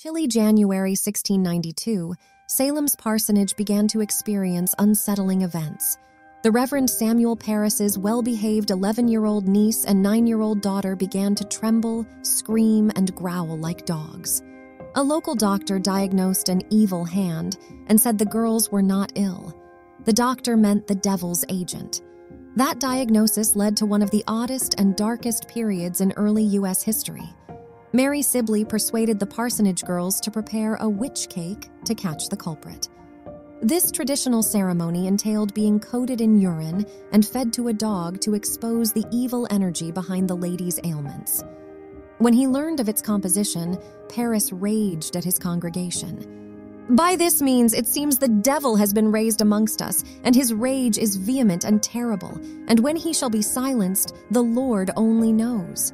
Chilly January 1692, Salem's parsonage began to experience unsettling events. The Reverend Samuel Parris's well-behaved 11-year-old niece and 9-year-old daughter began to tremble, scream, and growl like dogs. A local doctor diagnosed an evil hand and said the girls were not ill. The doctor meant the devil's agent. That diagnosis led to one of the oddest and darkest periods in early U.S. history. Mary Sibley persuaded the parsonage girls to prepare a witch cake to catch the culprit. This traditional ceremony entailed being coated in urine and fed to a dog to expose the evil energy behind the lady's ailments. When he learned of its composition, Parris raged at his congregation. "By this means it seems the devil has been raised amongst us, and his rage is vehement and terrible, and when he shall be silenced, the Lord only knows."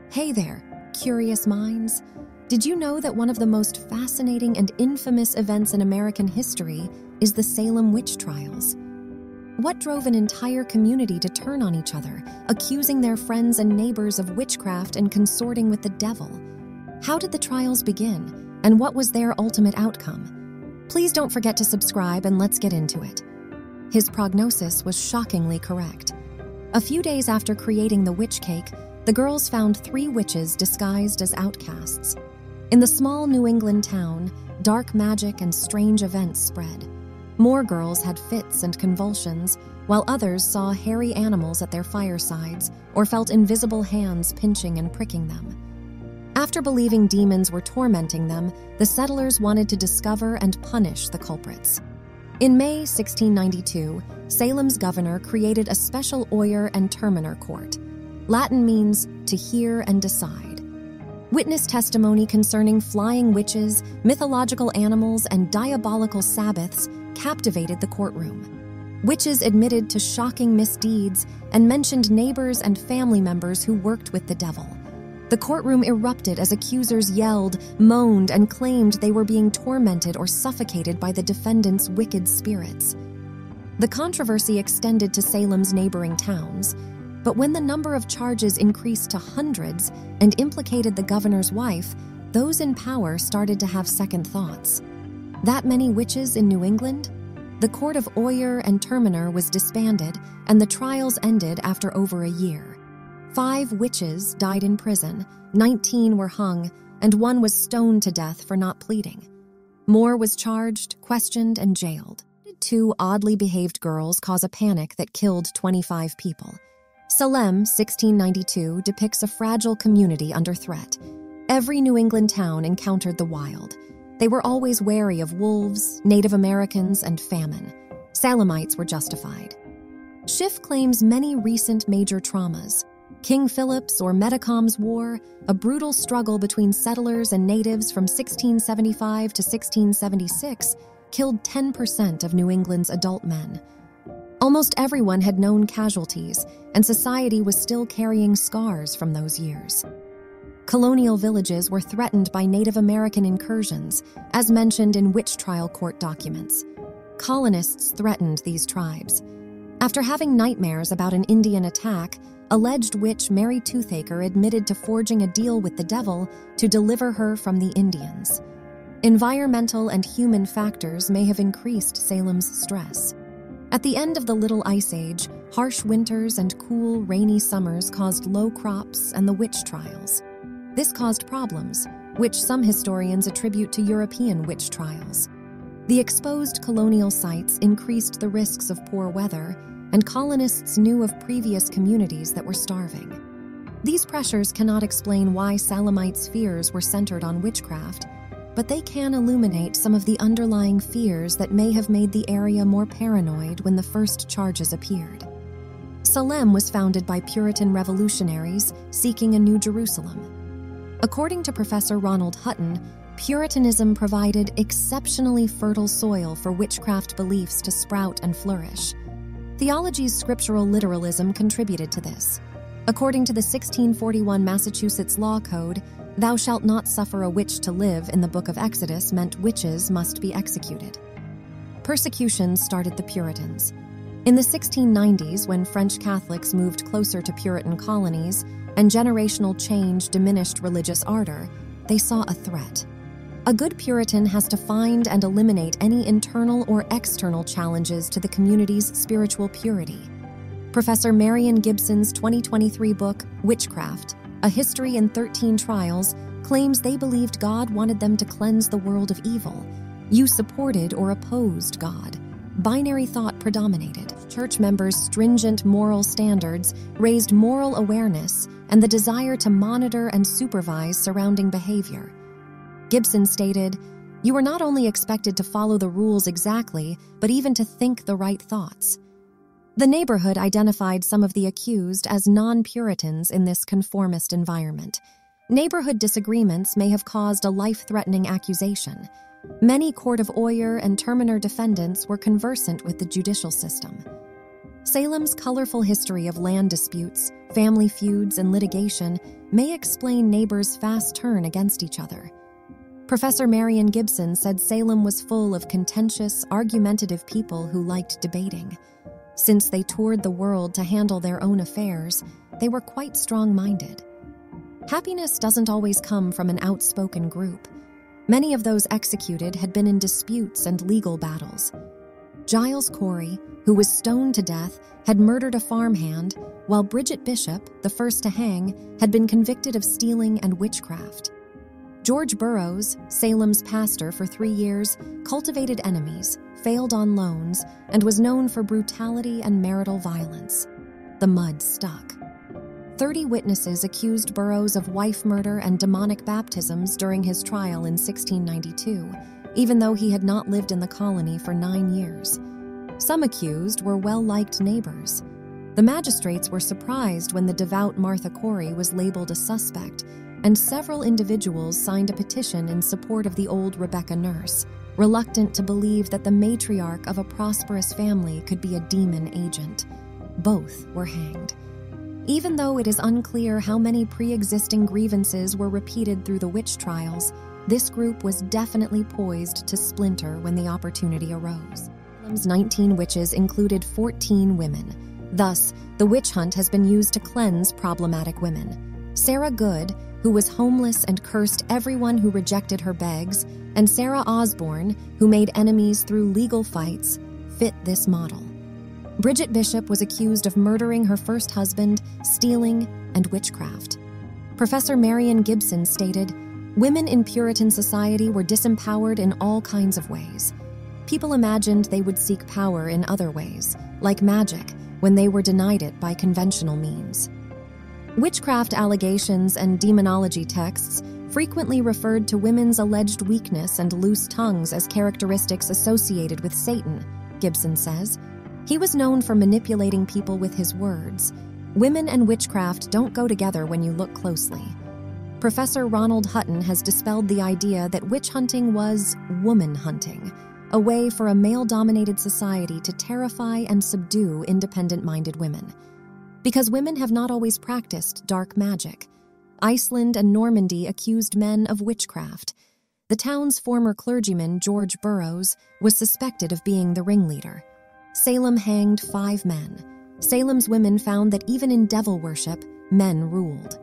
Hey there, curious minds. Did you know that one of the most fascinating and infamous events in American history is the Salem Witch Trials? What drove an entire community to turn on each other, accusing their friends and neighbors of witchcraft and consorting with the devil? How did the trials begin, and what was their ultimate outcome? Please don't forget to subscribe and let's get into it. His prognosis was shockingly correct. A few days after creating the witch cake, the girls found 3 witches disguised as outcasts. In the small New England town, dark magic and strange events spread. More girls had fits and convulsions, while others saw hairy animals at their firesides or felt invisible hands pinching and pricking them. After believing demons were tormenting them, the settlers wanted to discover and punish the culprits. In May 1692, Salem's governor created a special Oyer and Terminer court. Latin means to hear and decide. Witness testimony concerning flying witches, mythological animals, and diabolical Sabbaths captivated the courtroom. Witches admitted to shocking misdeeds and mentioned neighbors and family members who worked with the devil. The courtroom erupted as accusers yelled, moaned, and claimed they were being tormented or suffocated by the defendants' wicked spirits. The controversy extended to Salem's neighboring towns, but when the number of charges increased to hundreds and implicated the governor's wife, those in power started to have second thoughts. That many witches in New England? The court of Oyer and Terminer was disbanded, and the trials ended after over a year. 5 witches died in prison, 19 were hung, and 1 was stoned to death for not pleading. More was charged, questioned, and jailed. 2 oddly behaved girls cause a panic that killed 25 people. Salem, 1692, depicts a fragile community under threat. Every New England town encountered the wild. They were always wary of wolves, Native Americans, and famine. Salemites were justified. Schiff claims many recent major traumas. King Philip's or Metacom's War, a brutal struggle between settlers and natives from 1675 to 1676, killed 10% of New England's adult men. Almost everyone had known casualties, and society was still carrying scars from those years. Colonial villages were threatened by Native American incursions, as mentioned in witch trial court documents. Colonists threatened these tribes. After having nightmares about an Indian attack, alleged witch Mary Toothaker admitted to forging a deal with the devil to deliver her from the Indians. Environmental and human factors may have increased Salem's stress. At the end of the Little Ice Age, harsh winters and cool, rainy summers caused low crops and the witch trials. This caused problems, which some historians attribute to European witch trials. The exposed colonial sites increased the risks of poor weather, and colonists knew of previous communities that were starving. These pressures cannot explain why Salemites' fears were centered on witchcraft, but they can illuminate some of the underlying fears that may have made the area more paranoid when the first charges appeared. Salem was founded by Puritan revolutionaries seeking a new Jerusalem. According to Professor Ronald Hutton, Puritanism provided exceptionally fertile soil for witchcraft beliefs to sprout and flourish. Theology's scriptural literalism contributed to this. According to the 1641 Massachusetts Law Code, "Thou shalt not suffer a witch to live" in the Book of Exodus meant witches must be executed. Persecution started the Puritans. In the 1690s, when French Catholics moved closer to Puritan colonies and generational change diminished religious ardor, they saw a threat. A good Puritan has to find and eliminate any internal or external challenges to the community's spiritual purity. Professor Marion Gibson's 2023 book, Witchcraft: A History in 13 Trials, claims they believed God wanted them to cleanse the world of evil. You supported or opposed God. Binary thought predominated. Church members' stringent moral standards raised moral awareness and the desire to monitor and supervise surrounding behavior. Gibson stated, "You were not only expected to follow the rules exactly, but even to think the right thoughts." The neighborhood identified some of the accused as non-Puritans in this conformist environment. Neighborhood disagreements may have caused a life-threatening accusation. Many Court of Oyer and Terminer defendants were conversant with the judicial system. Salem's colorful history of land disputes, family feuds, and litigation may explain neighbors' fast turn against each other. Professor Marion Gibson said Salem was full of contentious, argumentative people who liked debating. Since they toured the world to handle their own affairs, they were quite strong-minded. Happiness doesn't always come from an outspoken group. Many of those executed had been in disputes and legal battles. Giles Corey, who was stoned to death, had murdered a farmhand, while Bridget Bishop, the first to hang, had been convicted of stealing and witchcraft. George Burroughs, Salem's pastor for 3 years, cultivated enemies, failed on loans, and was known for brutality and marital violence. The mud stuck. 30 witnesses accused Burroughs of wife murder and demonic baptisms during his trial in 1692, even though he had not lived in the colony for 9 years. Some accused were well-liked neighbors. The magistrates were surprised when the devout Martha Corey was labeled a suspect, and several individuals signed a petition in support of the old Rebecca nurse, reluctant to believe that the matriarch of a prosperous family could be a demon agent. Both were hanged. Even though it is unclear how many pre-existing grievances were repeated through the witch trials, this group was definitely poised to splinter when the opportunity arose. Salem's 19 witches included 14 women. Thus, the witch hunt has been used to cleanse problematic women. Sarah Good, who was homeless and cursed everyone who rejected her begs, and Sarah Osborne, who made enemies through legal fights, fit this model. Bridget Bishop was accused of murdering her first husband, stealing, and witchcraft. Professor Marion Gibson stated, "Women in Puritan society were disempowered in all kinds of ways. People imagined they would seek power in other ways, like magic, when they were denied it by conventional means." Witchcraft allegations and demonology texts frequently referred to women's alleged weakness and loose tongues as characteristics associated with Satan, Gibson says. He was known for manipulating people with his words. Women and witchcraft don't go together when you look closely. Professor Ronald Hutton has dispelled the idea that witch hunting was woman hunting, a way for a male-dominated society to terrify and subdue independent-minded women. Because women have not always practiced dark magic, Iceland and Normandy accused men of witchcraft. The town's former clergyman, George Burroughs, was suspected of being the ringleader. Salem hanged 5 men. Salem's women found that even in devil worship, men ruled.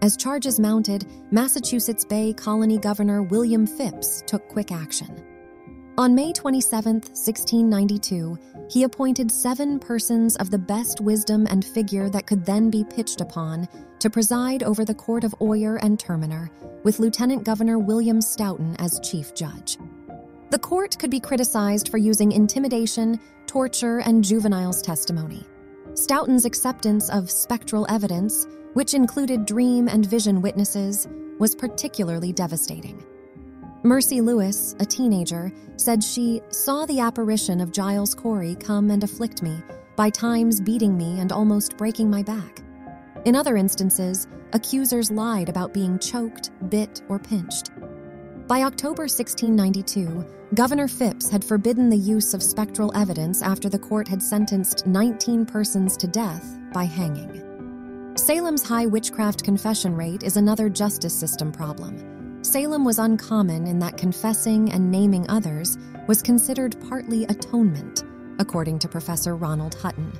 As charges mounted, Massachusetts Bay Colony Governor William Phips took quick action. On May 27, 1692, he appointed 7 persons of the best wisdom and figure that could then be pitched upon to preside over the Court of Oyer and Terminer, with Lieutenant Governor William Stoughton as chief judge. The court could be criticized for using intimidation, torture, and juveniles' testimony. Stoughton's acceptance of spectral evidence, which included dream and vision witnesses, was particularly devastating. Mercy Lewis, a teenager, said she saw the apparition of Giles Corey come and afflict me, by times beating me and almost breaking my back. In other instances, accusers lied about being choked, bit, or pinched. By October 1692, Governor Phips had forbidden the use of spectral evidence after the court had sentenced 19 persons to death by hanging. Salem's high witchcraft confession rate is another justice system problem. Salem was uncommon in that confessing and naming others was considered partly atonement, according to Professor Ronald Hutton.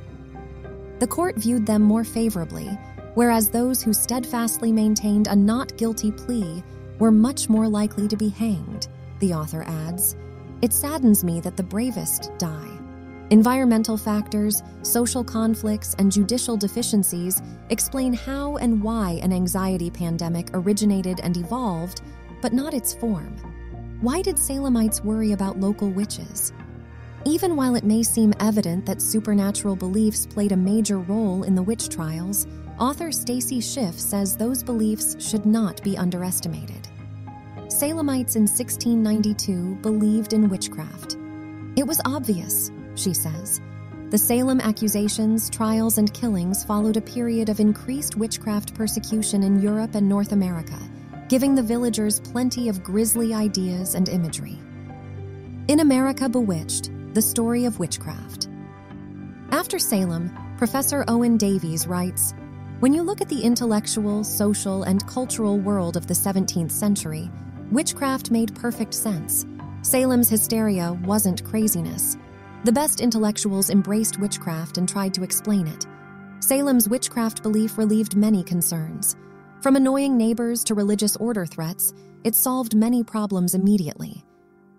The court viewed them more favorably, whereas those who steadfastly maintained a not guilty plea were much more likely to be hanged, the author adds. It saddens me that the bravest die. Environmental factors, social conflicts, and judicial deficiencies explain how and why an anxiety pandemic originated and evolved, but not its form. Why did Salemites worry about local witches? Even while it may seem evident that supernatural beliefs played a major role in the witch trials, author Stacy Schiff says those beliefs should not be underestimated. Salemites in 1692 believed in witchcraft. It was obvious, she says. The Salem accusations, trials, and killings followed a period of increased witchcraft persecution in Europe and North America, giving the villagers plenty of grisly ideas and imagery. In America Bewitched, the story of witchcraft. After Salem, Professor Owen Davies writes, "When you look at the intellectual, social, and cultural world of the 17th century, witchcraft made perfect sense. Salem's hysteria wasn't craziness. The best intellectuals embraced witchcraft and tried to explain it. Salem's witchcraft belief relieved many concerns. From annoying neighbors to religious order threats, it solved many problems immediately.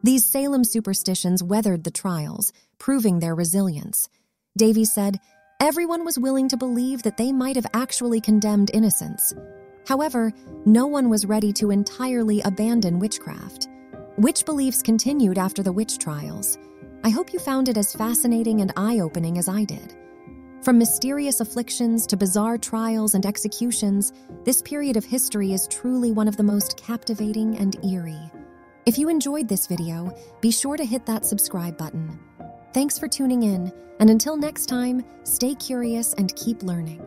These Salem superstitions weathered the trials, proving their resilience." Davies said, "Everyone was willing to believe that they might have actually condemned innocents. However, no one was ready to entirely abandon witchcraft. Witch beliefs continued after the witch trials. I hope you found it as fascinating and eye-opening as I did. From mysterious afflictions to bizarre trials and executions, this period of history is truly one of the most captivating and eerie." If you enjoyed this video, be sure to hit that subscribe button. Thanks for tuning in, and until next time, stay curious and keep learning.